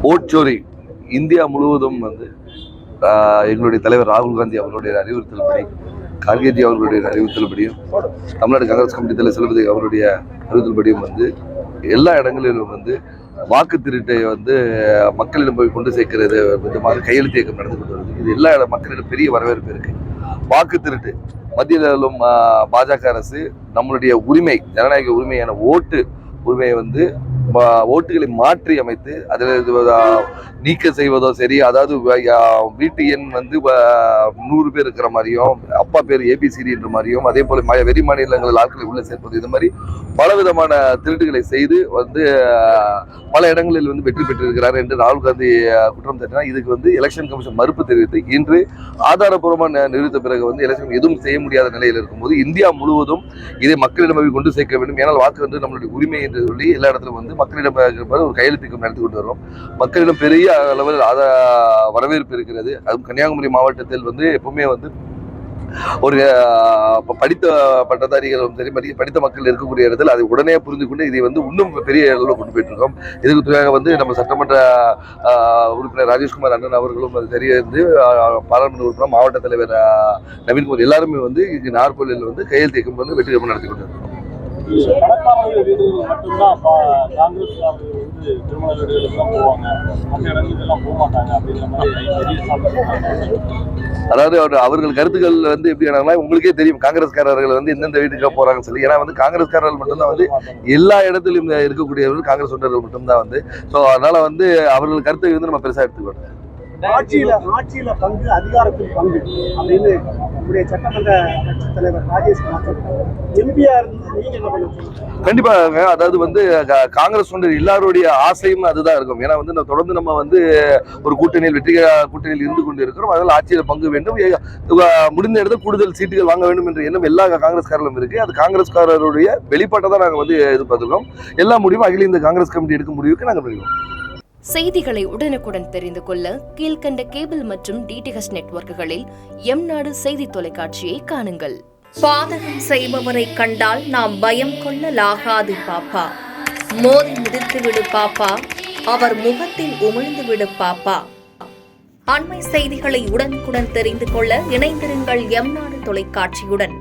ஓட்சோரி India முழுவதும் வந்து எங்களுடைய தலைவர் ராகுல் காந்தி அவர்களுடைய அறிவுறுத்தல்படி, கார்கேஜி அவர்களுடைய அறிவுறுத்தல்படியும், தமிழ்நாடு காங்கிரஸ் கமிட்டி தலைவர் செல்வதி அவருடைய அறிவுறுத்தல்படியும் வந்து எல்லா இடங்களிலும் வந்து வாக்கு திருட்டை வந்து மக்களிடம் போய் கொண்டு சேர்க்கிறது விதமாக கையெழுத்து இயக்கம் நடந்து கொண்டு வருது. இது எல்லா மக்களிடம் பெரிய வரவேற்பு இருக்கு. வாக்கு திருட்டு மத்தியிலும் பாஜக அரசு நம்மளுடைய உரிமை, ஜனநாயக உரிமையான ஓட்டு உரிமையை வந்து ஓட்டுகளை மாற்றி அமைத்து அதில் நீக்க செய்வதோ சரி, அதாவது வீட்டு எண் வந்து 100 பேர் இருக்கிற மாதிரியும், அப்பா பேர் ABCD என்ற மாதிரியும், அதே போல வெளி மாநிலங்களில் ஆட்களை உள்ள சேர்ப்பது, இது மாதிரி பலவிதமான திருட்டுகளை செய்து வந்து பல இடங்களில் வந்து வெற்றி பெற்றிருக்கிறார் என்று ராகுல் காந்தி குற்றம் சாட்டினார். இதுக்கு வந்து எலெக்ஷன் கமிஷன் மறுப்பு தெரிவித்து இன்று ஆதாரப்பூர்வமாக நிரூபித்த பிறகு வந்து எலெக்ஷன் எதுவும் செய்ய முடியாத நிலையில் இருக்கும்போது இந்தியா முழுவதும் இதை மக்களிடம் கொண்டு சேர்க்க வேண்டும். ஏனால் வாக்கு வந்து நம்மளுடைய உரிமை என்று சொல்லி எல்லா இடத்திலும் வந்து மக்களிடம் ஒரு கையெழுத்து நடத்தி கொண்டு வரும். மக்களிடம் பெரிய அளவில் வரவேற்பு இருக்கிறது. அதுவும் கன்னியாகுமரி மாவட்டத்தில் வந்து எப்பவுமே வந்து ஒரு படித்த பட்டதாரிகளும் சரி, படித்த மக்கள் இருக்கக்கூடிய இடத்தில் அதை உடனே புரிந்து கொண்டு இதை வந்து இன்னும் பெரிய அளவில் கொண்டு போயிட்டு இருக்கோம். இதுக்கு துறையாக வந்து நம்ம சட்டமன்ற உறுப்பினர் ராஜேஷ்குமார் அண்ணன் அவர்களும் அது தெரிந்து, பாராளுமன்ற உறுப்பினர் மாவட்ட தலைவர் நவீன்குமார் எல்லாருமே வந்து இங்கு நார்கோலில் வந்து கையெழுத்து இயக்கம் வந்து வெற்றிகரமாக நடத்தி கொண்டு இருக்கோம். அதாவது அவர்கள் கருத்துக்கள் வந்து எப்படி ஆனாங்கன்னா, உங்களுக்கே தெரியும் காங்கிரஸ்காரர்கள் வந்து எந்தெந்த வீட்டுக்கு போறாங்கன்னு சொல்லி. ஏன்னா வந்து காங்கிரஸ்காரர்கள் மட்டும்தான் வந்து எல்லா இடத்திலும் இருக்கக்கூடியவர்கள் காங்கிரஸ் தொண்டர்கள் மட்டும்தான் வந்து. ஸோ அதனால வந்து அவர்கள் கருத்தை வந்து நம்ம பெருசா எடுத்துக்கணும். ஆட்சியில பங்கு, அதிகாரத்தில் பங்கு அப்படின்னு நம்முடைய சட்டமன்ற கட்சி தலைவர் ராஜேஷ்குமார் எம்பியா இருந்து நீங்க என்ன பண்ணுவீங்க? கண்டிப்பாக. அதாவது வந்து காங்கிரஸ் தொண்டர் எல்லாருடைய ஆசையும் அதுதான் இருக்கும். ஏன்னா வந்து தொடர்ந்து நம்ம வந்து ஒரு கூட்டணியில் கூட்டணியில் இருந்து கொண்டு இருக்கிறோம். அதனால் ஆட்சியில் பங்கு வேண்டும், முடிந்த இடத்துல கூடுதல் சீட்டுகள் வாங்க வேண்டும் என்ற எண்ணம் எல்லா காங்கிரஸ்காரர்களும் இருக்கு. அது காங்கிரஸ்காரருடைய வெளிப்பாட்டை தான் நாங்கள் வந்து எதிர்பார்த்துருக்கோம். எல்லா முடிவும் அகில இந்த காங்கிரஸ் கமிட்டி எடுக்கும் முடிவுக்கு நாங்கள் முடிவோம். செய்திகளை உடனுக்குடன் தெரிந்து கொள்ள கீழ்கண்ட கேபிள் மற்றும் DTH நெட்வொர்க்குகளில் எம்நாடு செய்தி தொலைக்காட்சியை காணுங்கள். பாதகம் செய்பவரை கண்டால் நாம் பயம் கொள்ளலாகாது பாப்பா. மோதி மிதித்து விடு பாப்பா, அவர் முகத்தில் உமிழ்ந்து விடு பாப்பா. அண்மை செய்திகளை உடனுக்குடன் தெரிந்து கொள்ள இணைந்திருங்கள் எம்நாடு தொலைக்காட்சியுடன்.